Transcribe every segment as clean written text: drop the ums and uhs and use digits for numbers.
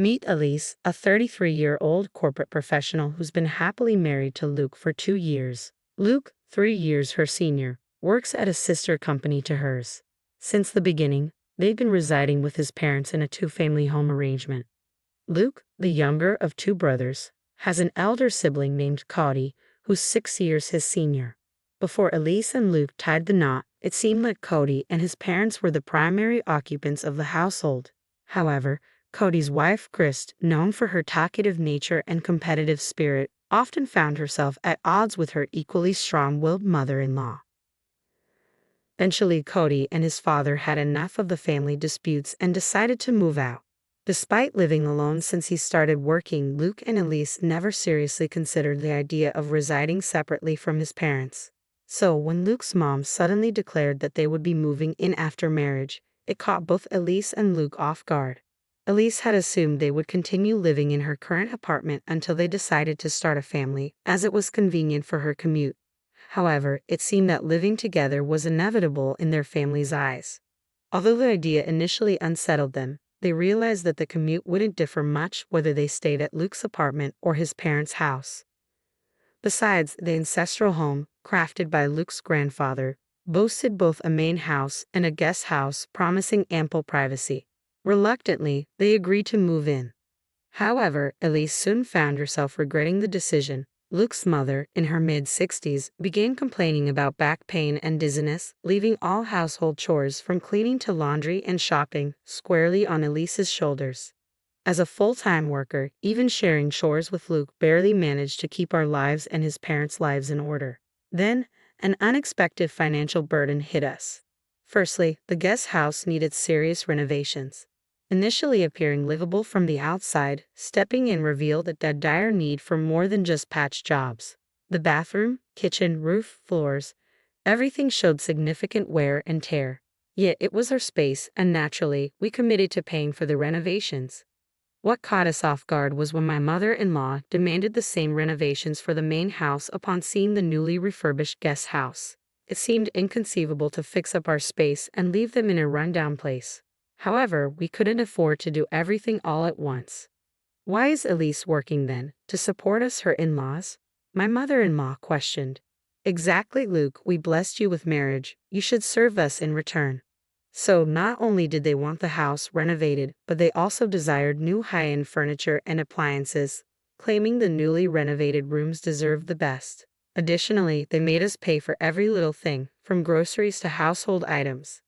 Meet Elise, a 33-year-old corporate professional who's been happily married to Luke for 2 years. Luke, 3 years her senior, works at a sister company to hers. Since the beginning, they've been residing with his parents in a two-family home arrangement. Luke, the younger of 2 brothers, has an elder sibling named Cody, who's 6 years his senior. Before Elise and Luke tied the knot, it seemed like Cody and his parents were the primary occupants of the household. However, Cody's wife, Krist, known for her talkative nature and competitive spirit, often found herself at odds with her equally strong-willed mother-in-law. Eventually, Cody and his father had enough of the family disputes and decided to move out. Despite living alone since he started working, Luke and Elise never seriously considered the idea of residing separately from his parents. So, when Luke's mom suddenly declared that they would be moving in after marriage, it caught both Elise and Luke off guard. Elise had assumed they would continue living in her current apartment until they decided to start a family, as it was convenient for her commute. However, it seemed that living together was inevitable in their family's eyes. Although the idea initially unsettled them, they realized that the commute wouldn't differ much whether they stayed at Luke's apartment or his parents' house. Besides, the ancestral home, crafted by Luke's grandfather, boasted both a main house and a guest house, promising ample privacy. Reluctantly, they agreed to move in. However, Elise soon found herself regretting the decision. Luke's mother, in her mid-60s, began complaining about back pain and dizziness, leaving all household chores from cleaning to laundry and shopping squarely on Elise's shoulders. As a full-time worker, even sharing chores with Luke barely managed to keep our lives and his parents' lives in order. Then, an unexpected financial burden hit us. Firstly, the guest house needed serious renovations. Initially appearing livable from the outside, stepping in revealed a dire need for more than just patch jobs. The bathroom, kitchen, roof, floors, everything showed significant wear and tear. Yet it was our space, and naturally, we committed to paying for the renovations. What caught us off guard was when my mother-in-law demanded the same renovations for the main house upon seeing the newly refurbished guest house. It seemed inconceivable to fix up our space and leave them in a rundown place. However, we couldn't afford to do everything all at once. Why is Elise working then? To support us, her in-laws? My mother-in-law questioned. Exactly, Luke, we blessed you with marriage. You should serve us in return. So, not only did they want the house renovated, but they also desired new high-end furniture and appliances, claiming the newly renovated rooms deserved the best. Additionally, they made us pay for every little thing, from groceries to household items.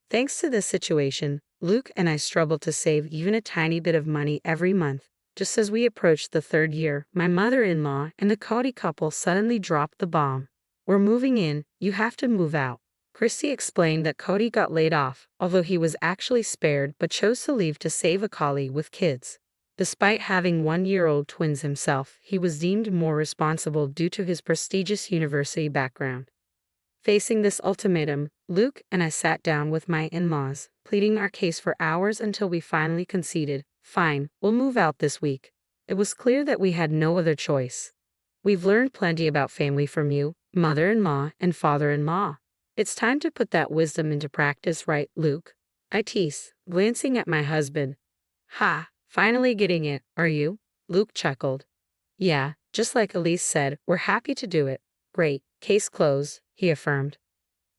Thanks to this situation, Luke and I struggled to save even a tiny bit of money every month. Just as we approached the 3rd year, my mother-in-law and the Cody couple suddenly dropped the bomb. We're moving in, you have to move out. Christy explained that Cody got laid off, although he was actually spared but chose to leave to save a collie with kids. Despite having 1-year-old twins himself, he was deemed more responsible due to his prestigious university background. Facing this ultimatum, Luke and I sat down with my in-laws, pleading our case for hours until we finally conceded. Fine, we'll move out this week. It was clear that we had no other choice. We've learned plenty about family from you, mother-in-law and father-in-law. It's time to put that wisdom into practice, right, Luke? I teased, glancing at my husband. Ha, finally getting it, are you? Luke chuckled. Yeah, just like Elise said, we're happy to do it. Great, case closed, he affirmed.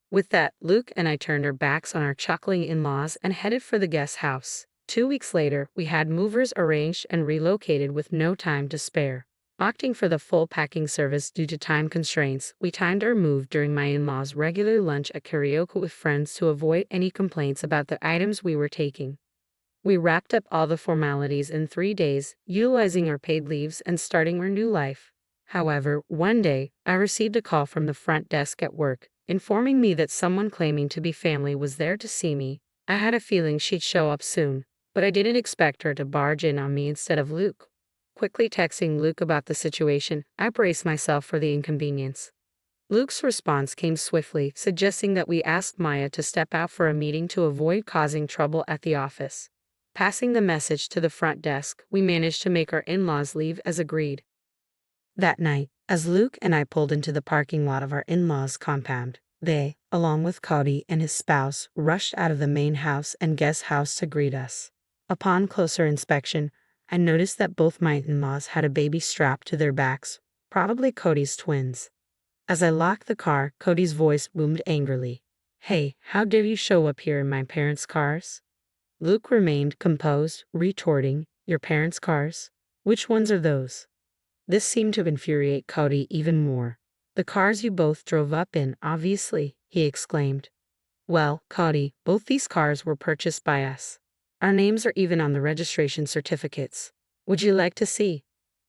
With that, Luke and I turned our backs on our chuckling in-laws and headed for the guest house. 2 weeks later, we had movers arranged and relocated with no time to spare. Opting for the full packing service due to time constraints, we timed our move during my in-laws' regular lunch at karaoke with friends to avoid any complaints about the items we were taking. We wrapped up all the formalities in 3 days, utilizing our paid leaves and starting our new life. However, one day, I received a call from the front desk at work, informing me that someone claiming to be family was there to see me. I had a feeling she'd show up soon, but I didn't expect her to barge in on me instead of Luke. Quickly texting Luke about the situation, I braced myself for the inconvenience. Luke's response came swiftly, suggesting that we ask Maya to step out for a meeting to avoid causing trouble at the office. Passing the message to the front desk, we managed to make our in-laws leave as agreed. That night, as Luke and I pulled into the parking lot of our in-laws' compound, they, along with Cody and his spouse, rushed out of the main house and guest house to greet us. Upon closer inspection, I noticed that both my in-laws had a baby strapped to their backs, probably Cody's twins. As I locked the car, Cody's voice boomed angrily. Hey, how dare you show up here in my parents' cars? Luke remained composed, retorting, your parents' cars? Which ones are those? This seemed to infuriate Cody even more. The cars you both drove up in, obviously, he exclaimed. Well, Cody, both these cars were purchased by us. Our names are even on the registration certificates. Would you like to see?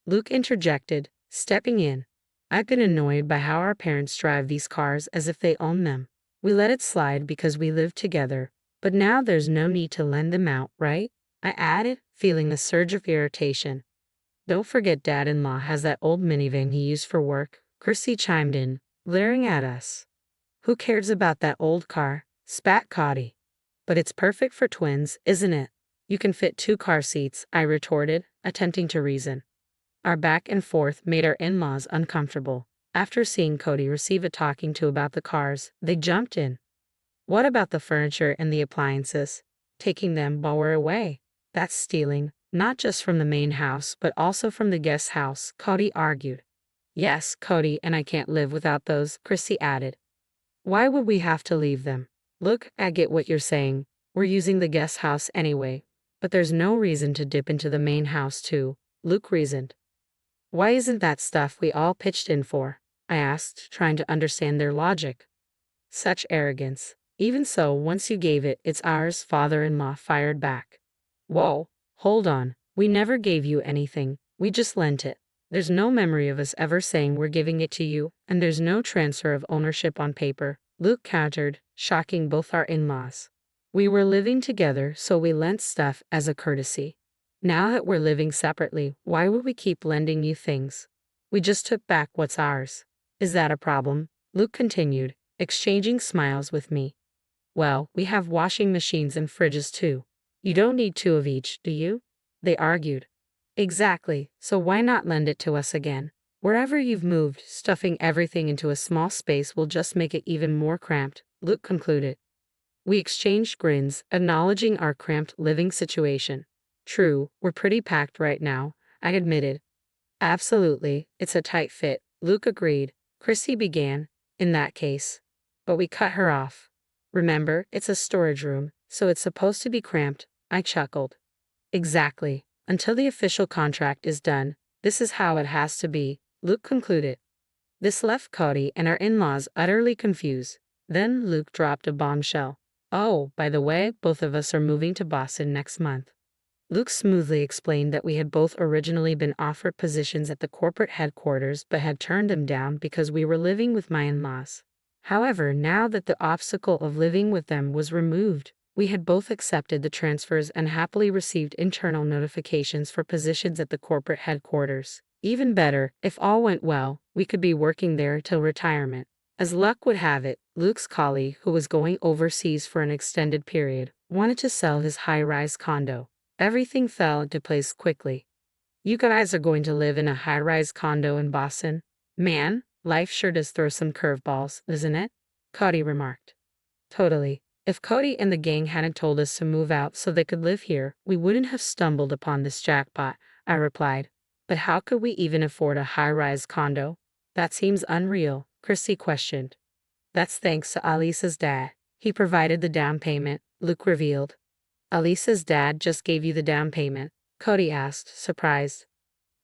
Luke interjected, stepping in. I've been annoyed by how our parents drive these cars as if they own them. We let it slide because we live together, but now there's no need to lend them out, right? I added, feeling a surge of irritation. Don't forget Dad-in-law has that old minivan he used for work, Chrissy chimed in, glaring at us. Who cares about that old car? Spat Cody. But it's perfect for twins, isn't it? You can fit 2 car seats, I retorted, attempting to reason. Our back and forth made our in-laws uncomfortable. After seeing Cody receive a talking to about the cars, they jumped in. What about the furniture and the appliances? Taking them while we're away. That's stealing, not just from the main house, but also from the guest house, Cody argued. Yes, Cody and I can't live without those, Chrissy added. Why would we have to leave them? Look, I get what you're saying. We're using the guest house anyway. But there's no reason to dip into the main house too, Luke reasoned. Why isn't that stuff we all pitched in for? I asked, trying to understand their logic. Such arrogance. Even so, once you gave it, it's ours, father-in-law fired back. Whoa, hold on. We never gave you anything. We just lent it. There's no memory of us ever saying we're giving it to you, and there's no transfer of ownership on paper, Luke countered, shocking both our in-laws. We were living together, so we lent stuff as a courtesy. Now that we're living separately, why would we keep lending you things? We just took back what's ours. Is that a problem? Luke continued, exchanging smiles with me. Well, we have washing machines and fridges too. You don't need 2 of each, do you? They argued. Exactly, so why not lend it to us again? Wherever you've moved, stuffing everything into a small space will just make it even more cramped, Luke concluded. We exchanged grins, acknowledging our cramped living situation. True, we're pretty packed right now, I admitted. Absolutely, it's a tight fit, Luke agreed. Chrissy began, in that case. But we cut her off. Remember, it's a storage room, so it's supposed to be cramped, I chuckled. Exactly. Until the official contract is done, this is how it has to be, Luke concluded. This left Cody and our in-laws utterly confused. Then Luke dropped a bombshell. Oh, by the way, both of us are moving to Boston next month. Luke smoothly explained that we had both originally been offered positions at the corporate headquarters but had turned them down because we were living with my in-laws. However, now that the obstacle of living with them was removed, we had both accepted the transfers and happily received internal notifications for positions at the corporate headquarters. Even better, if all went well, we could be working there till retirement. As luck would have it, Luke's colleague, who was going overseas for an extended period, wanted to sell his high-rise condo. Everything fell into place quickly. You guys are going to live in a high-rise condo in Boston? Man, life sure does throw some curveballs, doesn't it? Cody remarked. Totally. If Cody and the gang hadn't told us to move out so they could live here, we wouldn't have stumbled upon this jackpot, I replied. But how could we even afford a high-rise condo? That seems unreal, Chrissy questioned. That's thanks to Alisa's dad. He provided the down payment, Luke revealed. Alisa's dad just gave you the down payment? Cody asked, surprised.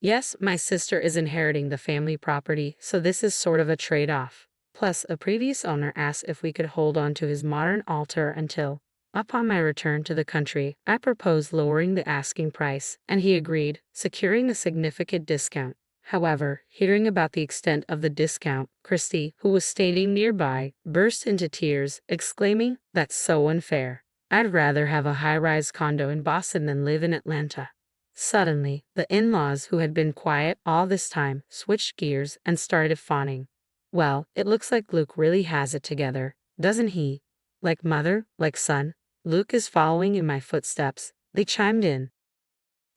Yes, my sister is inheriting the family property, so this is sort of a trade-off. Plus, a previous owner asked if we could hold on to his modern altar until, upon my return to the country, I proposed lowering the asking price, and he agreed, securing a significant discount. However, hearing about the extent of the discount, Christy, who was standing nearby, burst into tears, exclaiming, "That's so unfair. I'd rather have a high-rise condo in Boston than live in Atlanta." Suddenly, the in-laws, who had been quiet all this time, switched gears and started fawning. Well, it looks like Luke really has it together, doesn't he? Like mother, like son. Luke is following in my footsteps, they chimed in.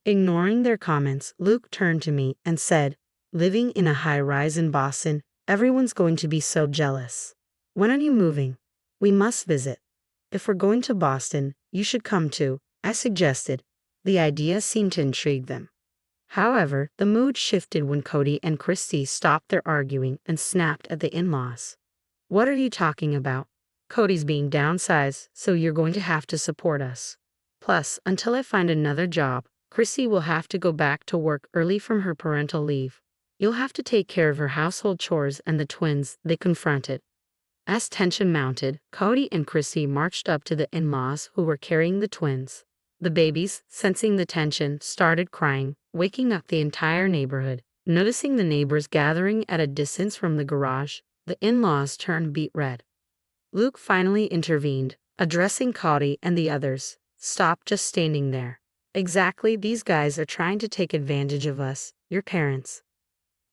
Ignoring their comments, Luke turned to me and said, living in a high-rise in Boston, everyone's going to be so jealous. When are you moving? We must visit. If we're going to Boston, you should come too, I suggested. The idea seemed to intrigue them. However, the mood shifted when Cody and Christy stopped their arguing and snapped at the in-laws. "What are you talking about? Cody's being downsized, so you're going to have to support us. Plus, until I find another job, Christy will have to go back to work early from her parental leave. You'll have to take care of her household chores and the twins," they confronted. As tension mounted, Cody and Christy marched up to the in-laws who were carrying the twins. The babies, sensing the tension, started crying, waking up the entire neighborhood. Noticing the neighbors gathering at a distance from the garage, the in-laws turned beet red. Luke finally intervened, addressing Cody and the others. "Stop just standing there. Exactly, these guys are trying to take advantage of us, your parents."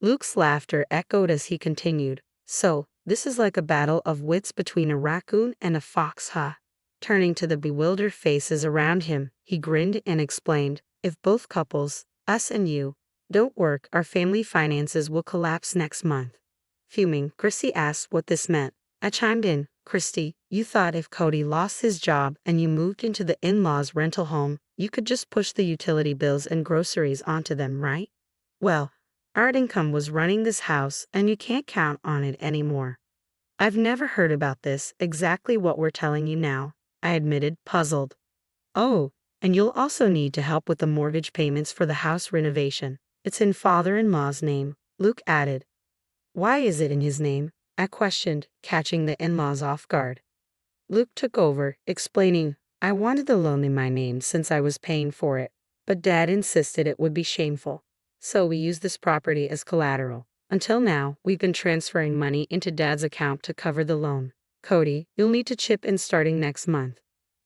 Luke's laughter echoed as he continued, "So, this is like a battle of wits between a raccoon and a fox, huh?" Turning to the bewildered faces around him, he grinned and explained, "If both couples, us and you, don't work, our family finances will collapse next month." Fuming, Christy asked what this meant. I chimed in, "Christy, you thought if Cody lost his job and you moved into the in-laws' rental home, you could just push the utility bills and groceries onto them, right? Well, our income was running this house and you can't count on it anymore." "I've never heard about this, exactly what we're telling you now," I admitted, puzzled. "Oh, and you'll also need to help with the mortgage payments for the house renovation. It's in father-in-law's name," Luke added. "Why is it in his name?" I questioned, catching the in-laws off guard. Luke took over, explaining, "I wanted the loan in my name since I was paying for it, but Dad insisted it would be shameful. So we used this property as collateral. Until now, we've been transferring money into Dad's account to cover the loan. Cody, you'll need to chip in starting next month."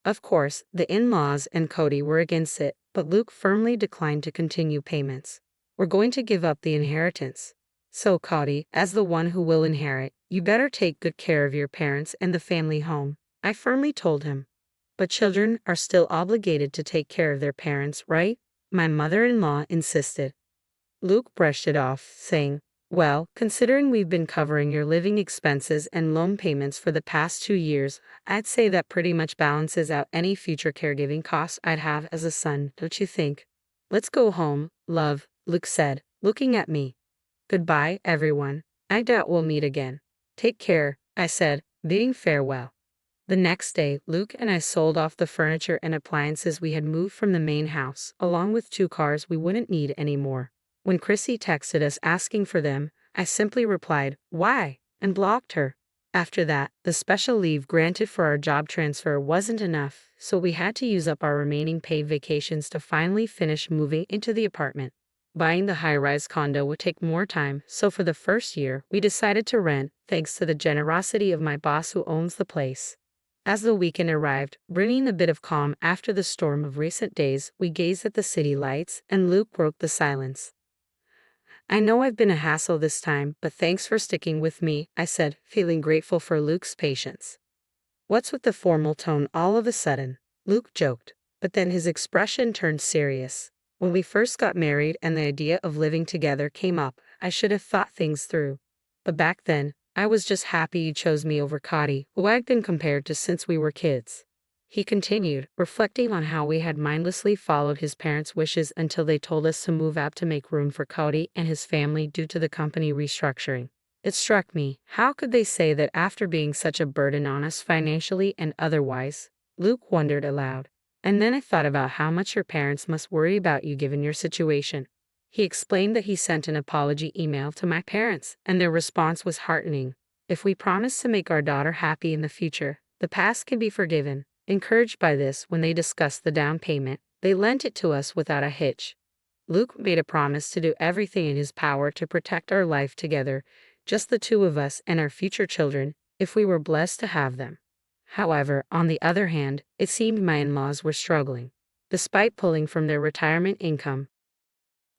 Of course, the in-laws and Cody were against it, but Luke firmly declined to continue payments. "We're going to give up the inheritance. So, Cody, as the one who will inherit, you better take good care of your parents and the family home," I firmly told him. "But children are still obligated to take care of their parents, right?" my mother-in-law insisted. Luke brushed it off, saying, "Well, considering we've been covering your living expenses and loan payments for the past 2 years, I'd say that pretty much balances out any future caregiving costs I'd have as a son, don't you think?" "Let's go home, love," Luke said, looking at me. "Goodbye, everyone. I doubt we'll meet again." "Take care," I said, bidding farewell. The next day, Luke and I sold off the furniture and appliances we had moved from the main house, along with 2 cars we wouldn't need anymore. When Chrissy texted us asking for them, I simply replied, "Why?" and blocked her. After that, the special leave granted for our job transfer wasn't enough, so we had to use up our remaining paid vacations to finally finish moving into the apartment. Buying the high-rise condo would take more time, so for the first year, we decided to rent, thanks to the generosity of my boss who owns the place. As the weekend arrived, bringing a bit of calm after the storm of recent days, we gazed at the city lights, and Luke broke the silence. "I know I've been a hassle this time, but thanks for sticking with me," I said, feeling grateful for Luke's patience. "What's with the formal tone all of a sudden?" Luke joked, but then his expression turned serious. "When we first got married and the idea of living together came up, I should have thought things through. But back then, I was just happy you chose me over Cody, who I'd been compared to since we were kids." He continued, reflecting on how we had mindlessly followed his parents' wishes until they told us to move out to make room for Cody and his family due to the company restructuring. It struck me, how could they say that after being such a burden on us financially and otherwise? Luke wondered aloud. "And then I thought about how much your parents must worry about you given your situation." He explained that he sent an apology email to my parents, and their response was heartening. "If we promise to make our daughter happy in the future, the past can be forgiven." Encouraged by this, when they discussed the down payment, they lent it to us without a hitch. Luke made a promise to do everything in his power to protect our life together, just the 2 of us and our future children, if we were blessed to have them. However, on the other hand, it seemed my in-laws were struggling. Despite pulling from their retirement income,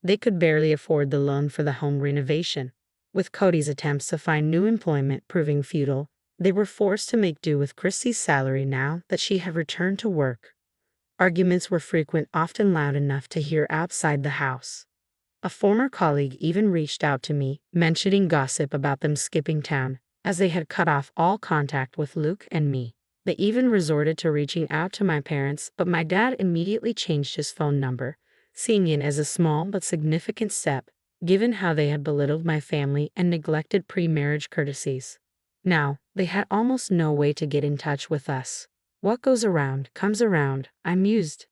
they could barely afford the loan for the home renovation. With Cody's attempts to find new employment proving futile, they were forced to make do with Chrissy's salary now that she had returned to work. Arguments were frequent, often loud enough to hear outside the house. A former colleague even reached out to me, mentioning gossip about them skipping town, as they had cut off all contact with Luke and me. They even resorted to reaching out to my parents, but my dad immediately changed his phone number, seeing it as a small but significant step, given how they had belittled my family and neglected pre-marriage courtesies. Now, they had almost no way to get in touch with us. What goes around comes around, I mused.